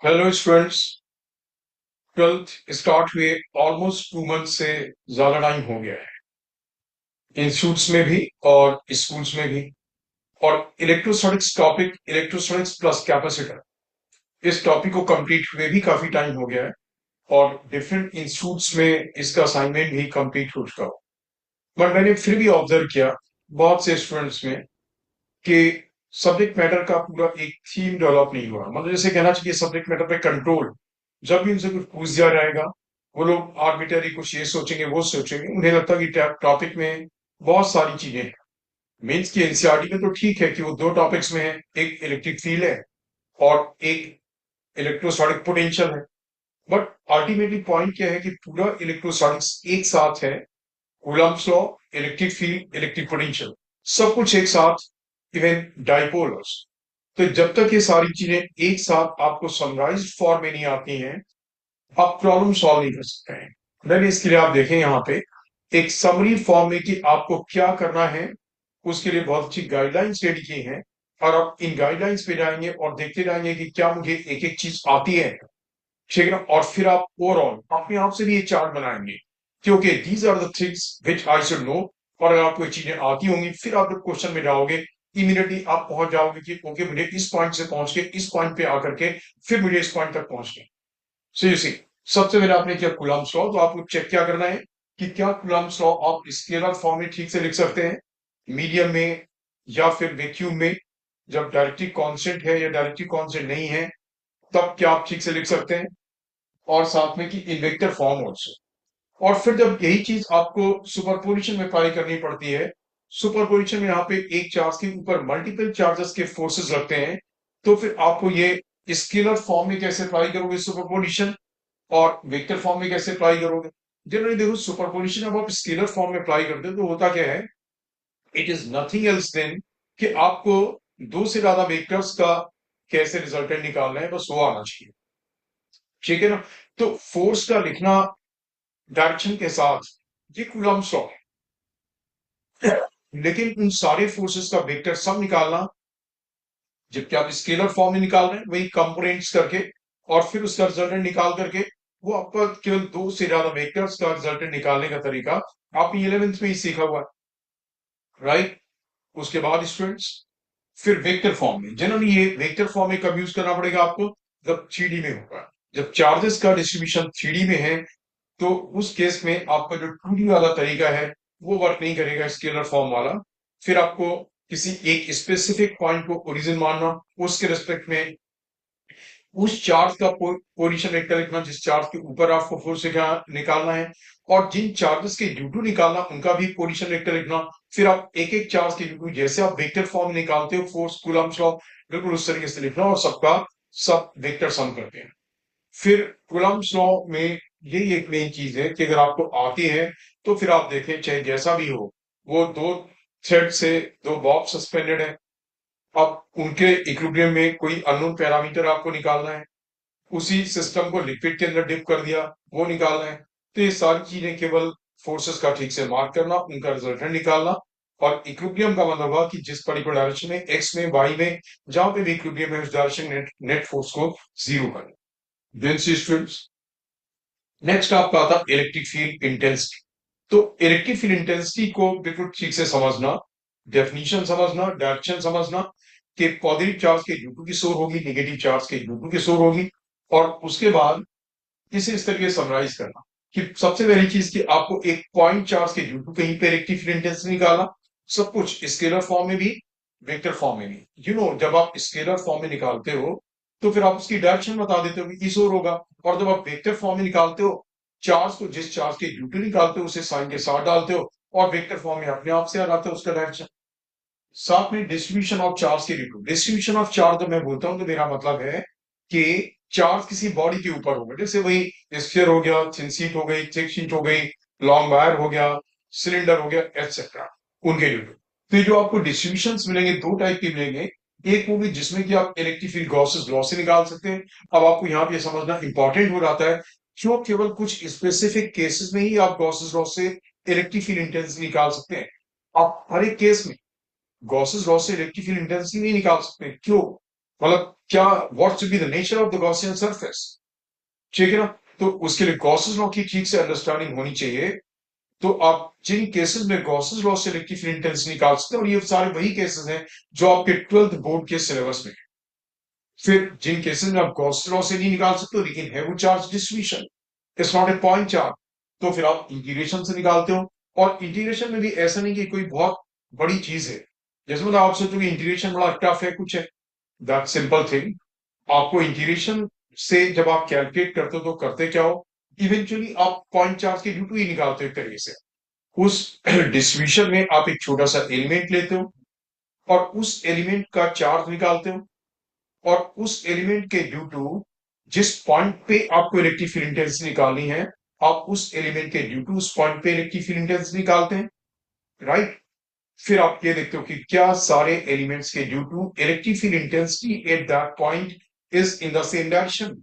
Hello students. Twelfth start हुए almost 2 month से ज्यादा टाइम हो गया है, इंस्टीट्यूट्स में भी और स्कूल्स में भी। और electrostatics topic, electrostatics plus capacitor, इस टॉपिक को कंप्लीट हुए भी काफी टाइम हो गया है और डिफरेंट इंस्टीट्यूट्स में इसका असाइनमेंट भी कंप्लीट हो चुका हो। बट मैंने फिर भी ऑब्जर्व किया बहुत से स्टूडेंट्स में कि सब्जेक्ट मैटर का पूरा एक थीम डेवलप नहीं हुआ। मतलब जैसे कहना चाहिए सब्जेक्ट मैटर पे कंट्रोल। जब भी उनसे कुछ पूछ दिया जाएगा, वो लोग आर्बिटरी कुछ ये सोचेंगे वो सोचेंगे। उन्हें लगता है कि टॉपिक में बहुत सारी चीजें हैं। मीन्स की एनसीईआरटी में तो ठीक है कि वो दो टॉपिक्स में है, एक इलेक्ट्रिक फील्ड है और एक इलेक्ट्रोस्टैटिक पोटेंशियल है। बट अल्टीमेटली पॉइंट क्या है कि पूरा इलेक्ट्रोस्टैटिक्स एक साथ है। Coulomb's law, electric field, electric potential, सब कुछ एक साथ, इवन डाइपोलर्स। तो जब तक ये सारी चीजें एक साथ आपको समराइज्ड फॉर्म में नहीं आती हैं, आप प्रॉब्लम सॉल्व नहीं कर सकते हैं। देन इसके लिए आप देखें यहाँ पे एक समरी फॉर्म में कि आपको क्या करना है, उसके लिए बहुत अच्छी गाइडलाइंस रेडी की हैं। और आप इन गाइडलाइंस पे जाएंगे और देखते जाएंगे कि क्या मुझे एक एक चीज आती है, ठीक है ना। और फिर आप ओवरऑल अपने आप से भी ये चार्ट बनाएंगे, क्योंकि these are the things which I should know. और अगर आपको ये चीजें आती होंगी, फिर आप जब क्वेश्चन में जाओगे, इमीडिएटली आप पहुंच जाओगे कि ओके, मुझे इस पॉइंट से पहुंच के इस पॉइंट पे आकर के फिर मुझे इस पॉइंट तक पहुंचना है। सो यू सी, सबसे पहले आपने किया कूलम्ब्स लॉ, तो आपको चेक क्या करना है कि क्या कूलम्ब्स लॉ आप स्केलर फॉर्म में ठीक से लिख सकते हैं, मीडियम में या फिर वैक्यूम में। जब डायरेक्टली कांस्टेंट है या डायरेक्टली कांस्टेंट नहीं है, तब क्या आप ठीक से लिख सकते हैं। और साथ में कि इन वेक्टर फॉर्म ऑल्सो। और फिर जब यही चीज आपको सुपरपोजिशन में अप्लाई करनी पड़ती है, सुपरपोजिशन में यहाँ पे एक चार्ज के ऊपर मल्टीपल चार्जेस के फोर्सेस लगते हैं, तो फिर आपको ये स्केलर फॉर्म में कैसे अप्लाई करोगे सुपरपोजिशन, और वेक्टर फॉर्म में कैसे अप्लाई करोगे। जनरली देखो, सुपरपोजिशन जब आप स्केलर फॉर्म में अप्लाई करते हो तो होता क्या है, it is nothing else than कि आपको दो से ज्यादा वेक्टर्स का कैसे रिजल्टेंट निकालना है, बस वो आना चाहिए, ठीक है ना। तो फोर्स का लिखना डायरेक्शन के साथ, ये कूलम्ब्स लॉ है। लेकिन उन सारे फोर्सेस का वेक्टर सब निकालना, जबकि आप स्केलर फॉर्म में निकाल रहे हैं वही कंपोनेंट्स करके, और फिर उसका रिजल्टेंट निकाल करके, वो आपका केवल दो से ज्यादा वेक्टर्स का रिजल्टेंट निकालने का तरीका आपने 11th में ही सीखा हुआ है, राइट। उसके बाद स्टूडेंट्स, फिर वेक्टर फॉर्म में, जनरली ये वेक्टर फॉर्म में कब यूज करना पड़ेगा आपको, जब 3D में होगा। जब चार्जेस का डिस्ट्रीब्यूशन 3D में है, तो उस केस में आपका जो 2D वाला तरीका है वो वर्क नहीं करेगा, स्केलर फॉर्म वाला। फिर आपको किसी एक स्पेसिफिक पॉइंट को ओरिजिन मानना, उसके रिस्पेक्ट में उस चार्ज का पोजीशन वेक्टर लिखना जिस चार्ज के ऊपर आपको फोर्स निकालना है, और जिन चार्जेस के ड्यू टू निकालना उनका भी पोजीशन वेक्टर लिखना। फिर आप एक एक चार्ज के ड्यू टू, जैसे आप वेक्टर फॉर्म निकालते हो फोर्स कूलम्ब्स लॉ, बिल्कुल उस तरीके से लिखना, और सबका सब वेक्टर सम करते हैं। फिर कूलम्ब्स लॉ में यही एक मेन चीज है कि अगर आपको आती है तो फिर आप देखें, चाहे जैसा भी हो, वो दो थ्रेड से दो बॉब सस्पेंडेड है। अब उनके इक्विलिब्रियम में कोई अननोन पैरामीटर आपको निकालना है, उसी सिस्टम को लिक्विड के अंदर डिप कर दिया, वो निकालना है। तो ये सारी चीजें केवल फोर्सेस का ठीक से मार्क करना, उनका रिजल्टेंट निकालना। और इक्विलिब्रियम का मतलब हुआ कि जिस पर्टिकुलर डायरेक्शन में, एक्स में, वाई में, जहां पे भी इक्विलिब्रियम है, उस डायरेक्शन नेट फोर्स को जीरो करना। देन सी स्टूडेंट्स, नेक्स्ट आपका आता इलेक्ट्रिक फील्ड इंटेंसिटी। तो इलेक्ट्रिक फील्ड इंटेंसिटी को बिल्कुल ठीक से समझना, डेफिनेशन समझना, डायरेक्शन समझना, कि पॉजिटिव चार्ज के ड्यू टू की शोर होगी, नेगेटिव चार्ज के ड्यू टू की शोर होगी। और उसके बाद इसे इस तरीके से समराइज करना कि सबसे पहली चीज कि आपको एक पॉइंट चार्ज के ड्यू टू कहीं पे इलेक्ट्रिक फील्ड इंटेंसिटी निकालना। सब कुछ स्केलर फॉर्म में भी, वेक्टर फॉर्म में भी। जब आप स्केलर फॉर्म में निकालते हो, तो फिर आप उसकी डायरेक्शन बता देते हो कि इस ओर होगा। और जब आप वेक्टर फॉर्म में निकालते हो, चार्ज को जिस चार्ज के ड्यू टू निकालते हो उसे साइन के साथ डालते हो, और वेक्टर फॉर्म में अपने आप से आ जाता है उसका डायरेक्शन। साथ में डिस्ट्रीब्यूशन ऑफ चार्ज के due to, distribution of charge जब मैं बोलता हूं तो मेरा मतलब है कि चार्ज किसी बॉडी के ऊपर होगा, जैसे वही स्फीयर हो गया, थिन शीट हो गई, थिक शीट हो गई, लॉन्ग वायर हो गया, सिलेंडर हो गया, एक्सेट्रा, उनके ड्यू टू। तो ये जो आपको डिस्ट्रीब्यूशन मिलेंगे, दो टाइप के मिलेंगे। एक वो भी जिसमें कि आप इलेक्ट्रिक फील्ड गॉसेस लॉ से निकाल सकते हैं। अब आपको यहाँ पे समझना इंपॉर्टेंट हो जाता है, क्यों केवल कुछ स्पेसिफिक केसेस में ही आप गॉसेस लॉ से इलेक्ट्रिक फील्ड इंटेंसिटी निकाल सकते हैं। आप हर एक केस में गॉसेस लॉ से इलेक्ट्रिक फील्ड इंटेंसिटी नहीं निकाल सकते, क्यों? मतलब क्या, what should be the nature of the Gaussian surface, ठीक है ना। तो उसके लिए गॉसेस लॉ की ठीक से अंडरस्टैंडिंग होनी चाहिए। तो आप जिन केसेस में गॉसेस लॉ से इलेक्ट्रिक फील्ड इंटेंसिटी निकाल सकते हैं, और ये सारे वही केसेस हैं जो आपके 12th बोर्ड के सिलेबस में। फिर जिन केसेस में आप गॉस लॉ से नहीं निकाल सकते लेकिन है वो charge distribution, it's not a point charge, तो फिर आप इंटीग्रेशन से निकालते हो। और इंटीग्रेशन में भी ऐसा नहीं कि कोई बहुत बड़ी चीज है, जैसे मतलब आप सोचोगे इंटीग्रेशन बड़ा टफ है कुछ है, दैट सिंपल थिंग। आपको इंटीग्रेशन से जब आप कैलकुलेट करते हो तो करते क्या हो, इवेंचुअली आप पॉइंट चार्ज के ड्यू टू ही निकालते हो एक तरीके से। उस डिस्ट्रीब्यूशन में आप एक छोटा सा एलिमेंट लेते हो और उस एलिमेंट का चार्ज निकालते हो, और उस एलिमेंट के ड्यू टू जिस पॉइंट पे आपको इलेक्ट्रिक फील्ड इंटेंसिटी निकालनी है, आप उस एलिमेंट के ड्यू टू उस पॉइंट पे इलेक्ट्रिक फील्ड इंटेंसिटी निकालते हैं, राइट। फिर आप ये देखते हो कि क्या सारे एलिमेंट्स के due to electric field intensity at that point is in the same direction.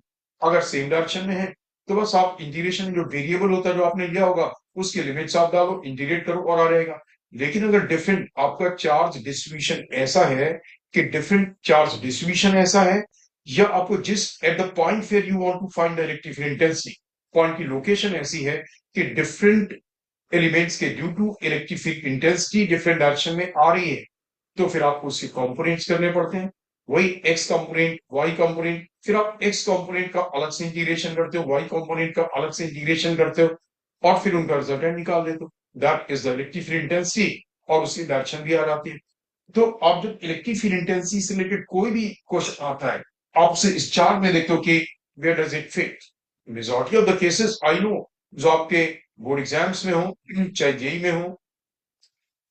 अगर सेम डायरेक्शन में है तो बस आप इंटीग्रेशन जो वेरिएबल होता है जो आपने लिया होगा उसके लिमिट्स आप डालो, इंटीग्रेट करो और आ रहेगा। लेकिन अगर डिफरेंट आपका चार्ज डिस्ट्रीब्यूशन ऐसा है कि डिफरेंट चार्ज डिस्ट्रीब्यूशन ऐसा है, या आपको जिस at the point where you want to find the electric field intensity, point की लोकेशन ऐसी है कि डिफरेंट एलिमेंट्स के due to electric field intensity different direction में आ रही है, तो फिर आपको उसके कंपोनेंट्स करने पड़ते हैं। वही एक्स कंपोनेंट, वाई कंपोनेंट, फिर आप एक्स कंपोनेंट का अलग से इंटीग्रेशन करते हो, वाई कंपोनेंट का अलग से इंटीग्रेशन करते हो, और फिर उनका रिजल्टेंट निकाल देते हो, that is the electric field intensity, और उसकी डायरेक्शन भी आ जाती है। तो आप जब इलेक्ट्रिक फील्ड इंटेंसिटी से रिलेटेड कोई भी क्वेश्चन आता है, आपसे इस चार्ट में देखते हो कि where does it fit. Majority of the cases I know जो आपके बोर्ड एग्जाम्स में हो चाहे जेई में हो,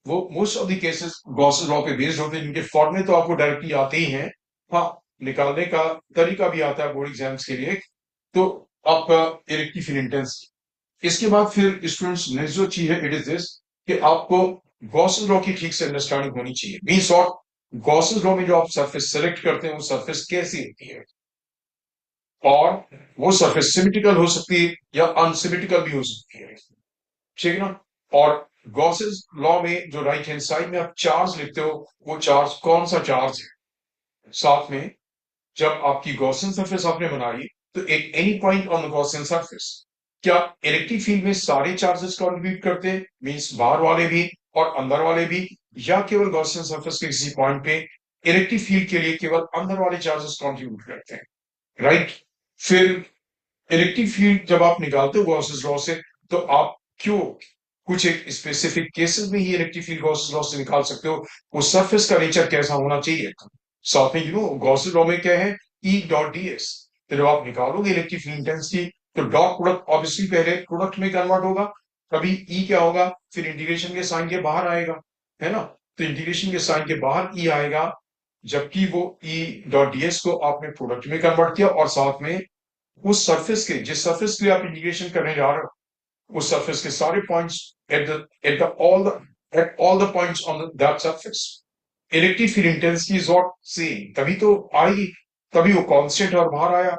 वो most of the cases Gauss's law पे बेस्ड होते हैं, जिनके फॉर्मूले तो आपको डायरेक्टली आते ही हैं। हाँ, निकालने का तरीका भी आता है बोर्ड एग्जाम्स के लिए। तो आपका इलेक्ट्रिक फील्ड इंटेंसिटी, इसके बाद फिर स्टूडेंट्स नेक्स्ट जो चीज है इट इज दिस, कि आपको गॉसेस लॉ की ठीक से अंडरस्टैंडिंग होनी चाहिए। मींस शॉर्ट, गॉसेस लॉ में जो आप सरफेस सेलेक्ट करते हैं वो सरफेस कैसी होती है, और वो सरफेस सिमेट्रिकल हो सकती है या अनसिमेट्रिकल भी हो सकती है, ठीक है ना। और गॉसेस लॉ में जो राइट हैंड साइड में आप चार्ज लिखते हो, वो चार्ज कौन सा चार्ज है। साथ में जब आपकी गॉसियन सरफेस आपने बनाई, तो एक any point on the Gaussian surface, क्या इलेक्ट्रिक फील्ड में सारे चार्जेस कंट्रीब्यूट करते हैं, मींस बाहर वाले भी और अंदर वाले भी, या केवल गॉसियन सरफेस के किसी पॉइंट पे इलेक्ट्रिक फील्ड के लिए केवल अंदर वाले चार्जेस कंट्रीब्यूट करते हैं, राइट। फिर इलेक्ट्रिक फील्ड जब आप निकालते हो गॉसेस लॉ से, तो आप क्यों कुछ एक स्पेसिफिक केसेस में ही इलेक्ट्रिक फील्ड गॉसेस लॉ से निकाल सकते हो, उस सरफेस का नेचर कैसा होना चाहिए। साथ में गॉसेस लॉ में क्या है, ई डॉट डी एस। तो जब आप निकालोगे इलेक्ट्रिक फील्ड इंटेंसिटी, तो डॉट प्रोडक्ट ऑब्वियसली पहले प्रोडक्ट में कन्वर्ट होगा, तभी ई क्या होगा, फिर इंटीग्रेशन के साइन के बाहर आएगा, है ना। तो इंटीग्रेशन के साइन के बाहर ई आएगा, जबकि वो ई डॉट डी एस को आपने प्रोडक्ट में कन्वर्ट किया, और साथ में उस सरफेस के जिस सरफेस के लिए आप इंटीग्रेशन करने जा रहे हो, उस सरफेस के सारे points at the all the points on that surface, electric field intensity is what same, तभी तो आएगी, तभी वो कांस्टेंट और बाहर आया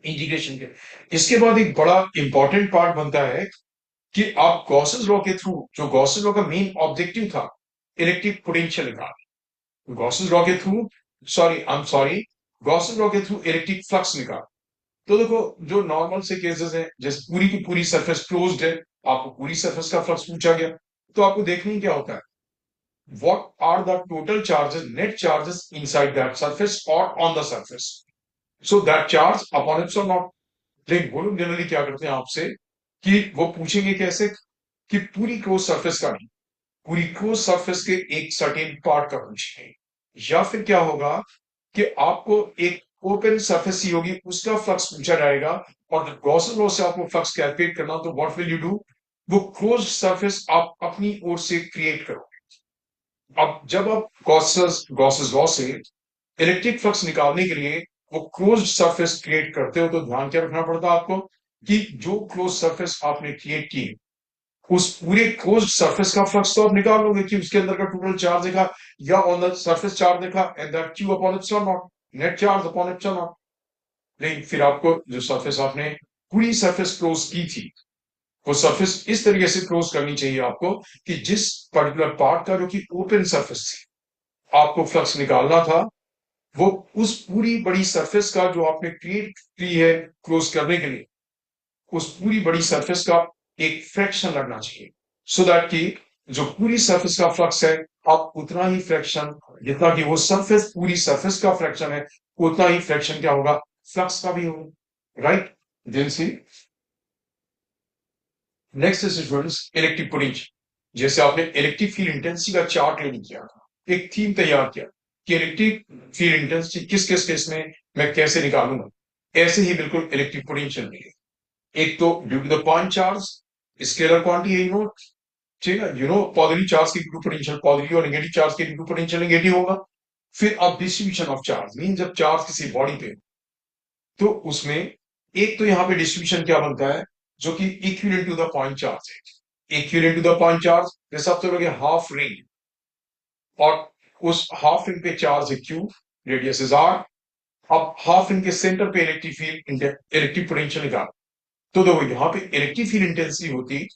इंटीग्रेशन के। इसके बाद एक बड़ा इंपॉर्टेंट पार्ट बनता है कि आप गॉसेस लॉ के थ्रू, जो गॉसेस लॉ का मेन ऑब्जेक्टिव था, इलेक्ट्रिक पोटेंशियल निकाल, गॉसेस लॉ के थ्रू, सॉरी गॉसेस लॉ के थ्रू इलेक्ट्रिक फ्लक्स निकाल। तो देखो, जो नॉर्मल से केसेस हैं, जैसे पूरी की पूरी सरफेस क्लोज्ड है, आपको पूरी सरफेस का फ्लक्स पूछा गया, तो आपको देखना ही क्या होता है, what are the total charges, net charges inside that surface और on the surface, so that charge upon its और नॉट। लेकिन वो लोग जनरली क्या करते हैं आपसे, कि वो पूछेंगे कैसे, कि पूरी क्लोज सरफेस का नहीं, पूरी क्लोज सरफेस के एक सर्टेन पार्ट का पूछेंगे, या फिर क्या होगा कि आपको एक ओपन सरफेस ही होगी उसका फ्लक्स पूछा जाएगा, और जब गॉसेस लॉ से आपको फ्लक्स कैलकुलेट करना, तो व्हाट विल यू डू, वो क्लोज सरफेस आप अपनी ओर से क्रिएट करो। अब जब आप गॉसेस लॉ से इलेक्ट्रिक फ्लक्स निकालने के लिए वो क्लोज सरफेस क्रिएट करते हो, तो ध्यान क्या रखना पड़ता है आपको, कि जो क्लोज सरफेस आपने क्रिएट की, उस पूरे क्लोज सरफेस का फ्लक्स तो आप निकाल लोगे कि उसके अंदर का टोटल चार्ज देखा, या ऑन द सरफेस चार्ज देखा, and that Q upon epsilon not, net charge upon epsilon not. लेकिन फिर आपको जो सरफेस आपने पूरी सरफेस क्लोज की थी, वो सरफेस इस तरीके से क्लोज करनी चाहिए आपको, कि जिस पर्टिकुलर पार्ट का जो कि ओपन सरफेस थी, आपको फ्लक्स निकालना था, वो उस पूरी बड़ी सरफेस का जो आपने क्रिएट की है क्लोज करने के लिए, उस पूरी बड़ी सरफेस का एक फ्रैक्शन लगना चाहिए, सो दैट कि जो पूरी सरफेस का फ्लक्स है, आप उतना ही फ्रैक्शन, जितना कि वो सरफेस पूरी सरफेस का फ्रैक्शन है, उतना ही फ्रैक्शन क्या होगा, फ्लक्स का भी होगा, right. Then see next is students electric potential. जैसे आपने इलेक्ट्रिक फील्ड इंटेंसिटी का चार्ट रेडी किया, एक थीम तैयार किया कि इलेक्ट्रिक फील्ड इंटेंसिटी किस किस केस में मैं कैसे निकालूंगा, ऐसे ही बिल्कुल इलेक्ट्रिक पोटेंशियल मिलेगी। एक तो due to the point charge, scalar quantity है, ठीक है, पॉजिटिव चार्ज की ड्यू टू पोटेंशियल पॉजिटिव और नेगेटिव चार्ज की ड्यू टू पोटेंशियल नेगेटिव होगा। फिर अब डिस्ट्रीब्यूशन ऑफ चार्ज मीन जब चार्ज किसी बॉडी पे, तो उसमें एक तो यहाँ पे डिस्ट्रीब्यूशन क्या बनता है, जो कि equivalent to the point charge है। Equivalent to the point charge जैसा आप चलोगे हाफ रिंग, और उस हाफ रिंग पे चार्ज है क्यू, रेडियस इज आर। अब हाफ रिंग के सेंटर पे इलेक्ट्रिक फील्ड इलेक्ट्रिक पोटेंशियल निकाल, तो देखो यहाँ पे इलेक्ट्रिक फील्ड इंटेंसिटी होती,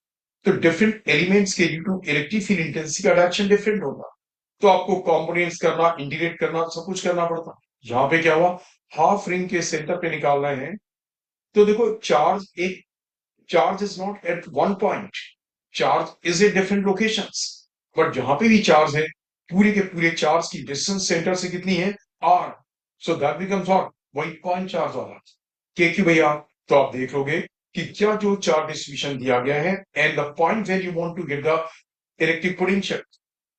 तो डिफरेंट एलिमेंट्स के due to electric field intensity का डायरेक्शन डिफरेंट होगा, तो आपको कंपोनेंट्स करना, इंटीग्रेट करना, सब कुछ करना पड़ता। यहाँ पे क्या हुआ, हाफ रिंग के सेंटर पे निकालना है, तो देखो charge is not at one point, charge is at different locations, but जहां पे भी चार्ज है, पूरे के पूरे चार्ज की डिस्टेंस सेंटर से कितनी है, R, so that becomes what, वही पॉइंट चार्ज वाला के क्यू भैया। तो आप देख लोगे कि क्या जो चार्ज डिस्ट्रीब्यूशन दिया गया है and the point where you want to get the electric potential,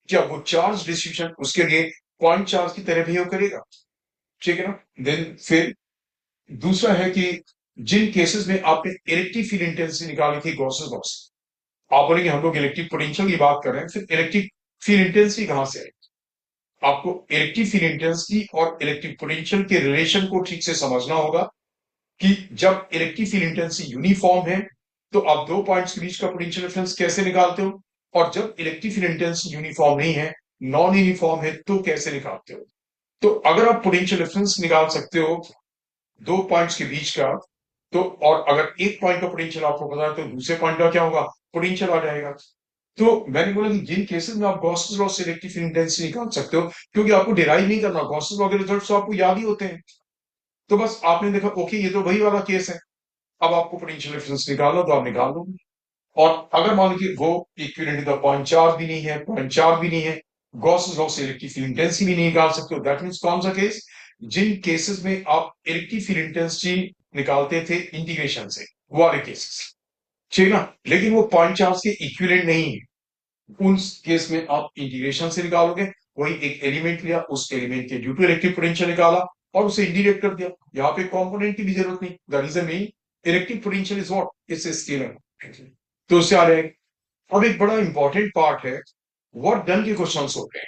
क्या वो चार्ज डिस्ट्रीब्यूशन उसके लिए पॉइंट चार्ज की तरह बिहेव करेगा, ठीक है ना। देन फिर दूसरा है कि जिन केसेस में आपने इलेक्ट्रिक फील्ड इंटेंसिटी निकाली थी गॉसेस लॉ से, आप बोलेंगे हम लोग इलेक्ट्रिक पोटेंशियल की बात कर रहे हैं, फिर इलेक्ट्रिक फील्ड इंटेंसिटी कहां से आई। आपको इलेक्ट्रिक फील्ड इंटेंसिटी और इलेक्ट्रिक पोटेंशियल के रिलेशन को ठीक से समझना होगा कि जब इलेक्ट्रिक फील्ड इंटेंसिटी यूनिफॉर्म है, तो आप दो पॉइंट्स के बीच का पोटेंशियल डिफरेंस कैसे निकालते हो, और जब इलेक्ट्रिक फील्ड इंटेंसिटी यूनिफॉर्म नहीं है, नॉन यूनिफॉर्म है, तो कैसे निकालते हो। तो अगर आप पोटेंशियल डिफरेंस निकाल सकते हो दो पॉइंट्स के बीच का, तो और अगर एक पॉइंट का पोटेंशियल आपको पता है, तो दूसरे पॉइंट का क्या होगा, पोटेंशियल आ जाएगा। तो मैंने बोला कि जिन केसेस में आप गॉसेस लॉ से इलेक्ट्रिक फील्ड इंटेंसिटी निकाल सकते हो, क्योंकि आपको डिराइव नहीं करना, गॉसेस लॉ के रिजल्ट्स तो आपको याद ही होते हैं, तो बस आपने देखा ओके ये तो वही वाला केस है, अब आपको पोटेंशियल डिफरेंस निकालना, तो आप निकाल लो। और अगर मान लीजिए वो equivalent to the point charge भी नहीं है, पॉइंट चार्ज भी नहीं है, गॉसेस लॉ से इलेक्ट्रिक फील्ड इंटेंसिटी भी नहीं निकाल सकते हो, दैट मींस कौन सा केस, जिन केसेस में आप इलेक्ट्रिक फील्ड इंटेंसिटी निकालते थे इंटीग्रेशन से, वो वाले केसेस, ठीक है ना। लेकिन वो पॉइंट चार्ज के इक्विवेलेंट नहीं है, उन केस में आप इंटीग्रेशन से निकालोगे, वही एक एलिमेंट लिया, उस एलिमेंट के ड्यू टू इलेक्ट्रिक पोटेंशियल निकाला और उसे इंटीग्रेट कर दिया, यहाँ पे कंपोनेंट की भी जरूरत नहीं, that is mean electric potential is what, it's a scalar. तो उससे आ रहे हैं। अब एक बड़ा इंपॉर्टेंट पार्ट है, वर्क डन के क्वेश्चन होते हैं,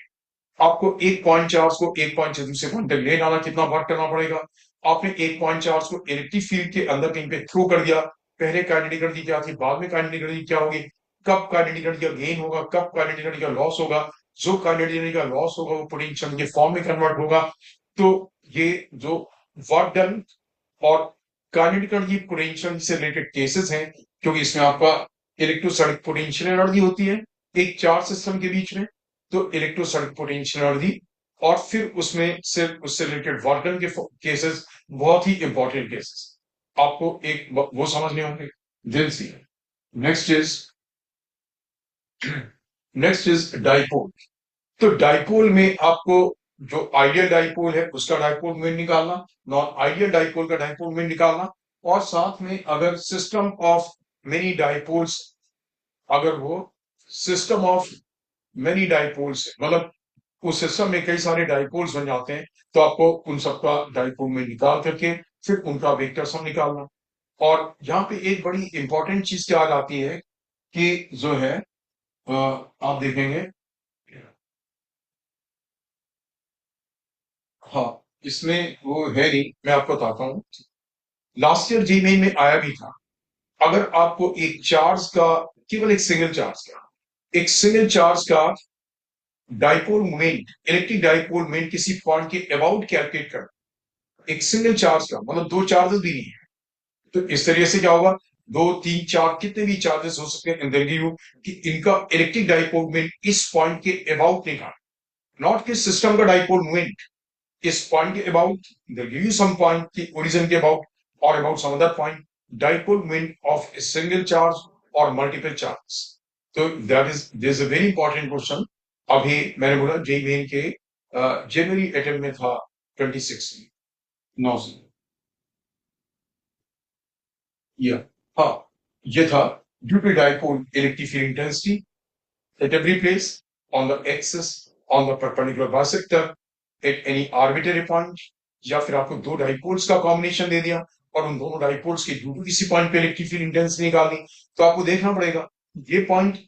आपको एक पॉइंट चार्ज को एक पॉइंट से दूसरे पॉइंट तक ले जाना, कितना वर्क करना पड़ेगा। आपने एक पॉइंट चार्ज को इलेक्ट्रिक फील्ड के अंदर कहीं पे थ्रो कर दिया, पहले काइनेटिक एनर्जी क्या थी, बाद में काइनेटिक एनर्जी क्या होगी, कब काइनेटिक एनर्जी का गेन होगा, कब काइनेटिक एनर्जी का लॉस होगा, जो काइनेटिक एनर्जी का लॉस होगा वो पोटेंशियल के फॉर्म में कन्वर्ट होगा। तो ये जो वर्क डन और काइनेटिक एनर्जी पोटेंशियल से रिलेटेड केसेस हैं, क्योंकि इसमें आपका इलेक्ट्रोस्टैटिक पोटेंशियल एनर्जी होती है एक चार्ज सिस्टम के बीच में, तो इलेक्ट्रोस्टैटिक पोटेंशियल एनर्जी, और फिर उसमें सिर्फ उससे रिलेटेड वर्क डन के केसेस, बहुत ही इंपॉर्टेंट केसेस आपको एक वो समझने होंगे। Then see next is dipole. तो डाइपोल में आपको जो आइडियल डाइपोल है उसका डाइपोल मोमेंट निकालना, नॉन आइडियल डाइपोल का डाइपोल मोमेंट निकालना, और साथ में अगर सिस्टम ऑफ मेनी डाइपोल्स, अगर वो सिस्टम ऑफ मेनी डाइपोल्स मतलब उस सिस्टम में कई सारे डाइपोल्स बन जाते हैं, तो आपको उन सबका डाइपोल में निकाल करके फिर उनका वेक्टर सम निकालना। और यहाँ पे एक बड़ी इंपॉर्टेंट चीज क्या आ जाती है कि जो है आप देखेंगे, हाँ इसमें वो है नहीं, मैं आपको बताता हूँ, लास्ट ईयर जी में आया भी था। अगर आपको एक चार्ज का, केवल एक सिंगल चार्ज का, एक सिंगल चार्ज का dipole moment, electric dipole moment किसी पॉइंट के अबाउट कैलकुलेट कर, एक सिंगल चार्ज का मतलब दो चार्जेस भी नहीं है, तो इस तरीके से क्या होगा, दो तीन चार कितने भी चार्जेस हो सकते हैं इन यू कि इनका इलेक्ट्रिक डाइपोल मोमेंट इस पॉइंट के अबाउट निकाल, नॉट कि सिस्टम का डाइपोल मोमेंट, इस पॉइंट के about, they'll give you some point की origin के about or about some other point, dipole moment of a single charge or multiple charges. तो that is, this is a very important question. अभी मैंने बोला JEE main के जनवरी attempt में था 26 में, 9 से, या हाँ, ये था due to dipole electric field intensity at every place on the axis on the perpendicular bisector at any arbitrary point, या फिर आपको दो डाइपोल्स का कॉम्बिनेशन दे दिया और उन दोनों डाइपोल्स के ड्यू टू किसी पॉइंट पे इलेक्ट्रिक फील्ड इंटेंसिटी निकालनी, तो आपको देखना पड़ेगा ये पॉइंट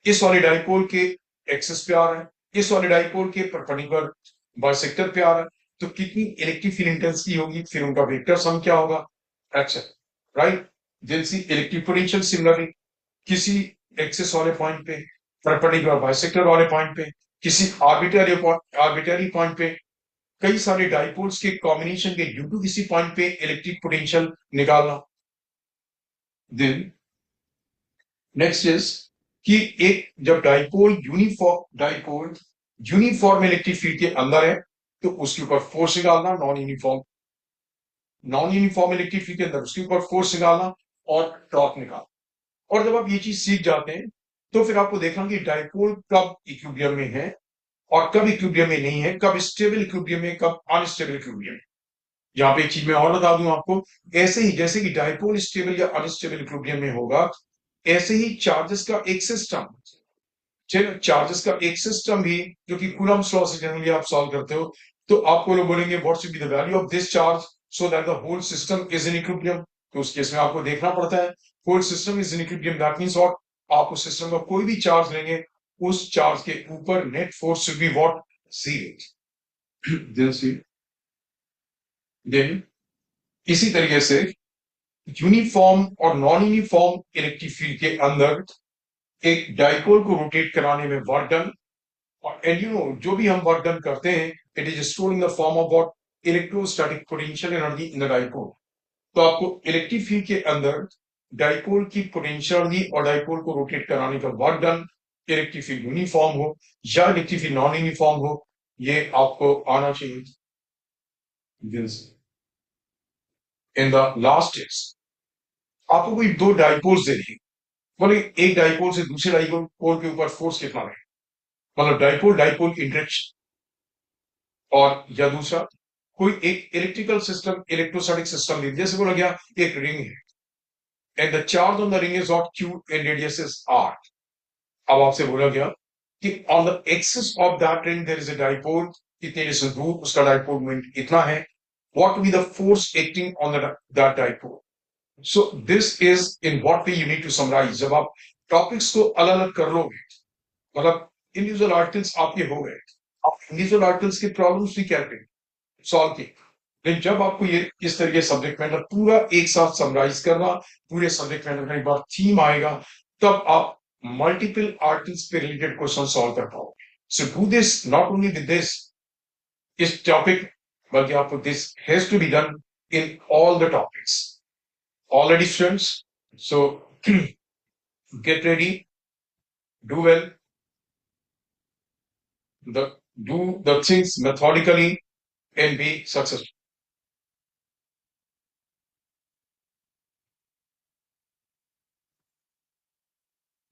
इस वाले डाइपोल के एक्सिस पे आ रहा है, इस वाले डाइपोल के परपेंडिकुलर बाइसेक्टर पे आ रहा है, तो कितनी इलेक्ट्रिक फील्ड इंटेंसिटी होगी, फिर उनका वेक्टर सम क्या होगा, अच्छा, राइट। देन सी इलेक्ट्रिक पोटेंशियल सिमिलरली किसी एक्सिस वाले पॉइंट पे, परपेंडिकुलर बाइसेक्टर वाले पॉइंट पे, किसी आर्बिटरी पॉइंट पे कई सारे डाइपोल्स के कॉम्बिनेशन के ड्यू टू किसी पॉइंट पे इलेक्ट्रिक पोटेंशियल निकालना। देन नेक्स्ट इज कि एक जब डाइपोल यूनिफॉर्म इलेक्ट्रिक फील्ड के अंदर है तो उसके ऊपर फोर्स निकालना, नॉन यूनिफॉर्म इलेक्ट्रिक फील्ड के अंदर उसके ऊपर फोर्स निकालना और टॉर्क निकालना। और जब आप ये चीज सीख जाते हैं तो फिर आपको देखना कि डाइपोल कब इक्विलिब्रियम में है और कब इक्विलिब्रियम में नहीं है, कब स्टेबल इक्विलिब्रियम में, कब अनस्टेबल इक्विलिब्रियम में। यहाँ पे एक चीज मैं और बता दूं आपको, ऐसे ही जैसे कि डाइपोल स्टेबल या अनस्टेबल इक्विलिब्रियम में होगा, ऐसे ही चार्जेस का एक सिस्टम, चार्जेस का एक सिस्टम भी जो कि कूलम्ब्स लॉ से जनरली आप सॉल्व करते हो, तो आपको लोग बोलेंगे what should be the value of this charge so that the whole system is in equilibrium. तो उस केस में आपको देखना पड़ता है whole system is in equilibrium, that means what, आप उस सिस्टम का कोई भी चार्ज लेंगे उस चार्ज के ऊपर net force should be what, zero. Then इसी तरीके से यूनिफॉर्म और नॉन यूनिफॉर्म इलेक्ट्रिक फील्ड के अंदर एक डाइपोल को रोटेट कराने में वर्क डन, और एंड यू नो जो भी हम वर्क डन करते हैं it is stored in the form of what, electrostatic potential energy in the dipole. तो आपको इलेक्ट्रिक फील्ड के अंदर डाइपोल की पोटेंशियल एनर्जी और डाइपोल को रोटेट कराने का work done, electric field uniform हो या इलेक्ट्रिक फील्ड नॉन यूनिफॉर्म हो, ये आपको आना चाहिए। इन द लास्ट टेस्ट आपको कोई दो डाइपोल्स दे दी, बोले एक डाइपोल से दूसरे डाइपोल के ऊपर फोर्स कितना है, मतलब डाइपोल डाइपोल इंटरेक्शन, और या दूसरा कोई एक इलेक्ट्रिकल सिस्टम इलेक्ट्रोस्टैटिक सिस्टम दे, जैसे बोला गया एक रिंग है and the charge on the ring is naught Q and radius is R. अब आपसे बोला गया कि on the axis of that ring there is a dipole, इतने डिस्टेंस दूर उसका डाइपोल मोमेंट इतना है, what will be the force acting on that dipole. So this is in what way you need to summarise. जब आप topics को अलग अलग कर लोगे, मतलब इंडिविजुअल आर्टिकल्स आपके हो गए, आप इंडिविजुअल आर्टिकल्स के प्रॉब्लम्स भी कैलकुलेट सॉल्व किए, लेकिन जब आपको ये इस तरह के सब्जेक्ट मैटर पूरा एक साथ समराइज करना, पूरे सब्जेक्ट मैटर का एक बार थीम आएगा, तब आप मल्टीपल आर्टिकल्स पे रिलेटेड क्वेश्चन सॉल्व कर पाओगे। So do this not only with this is topic, बल्कि आपको this has to be done in all the topics. Already students, so get ready, do well, do the things methodically and be successful.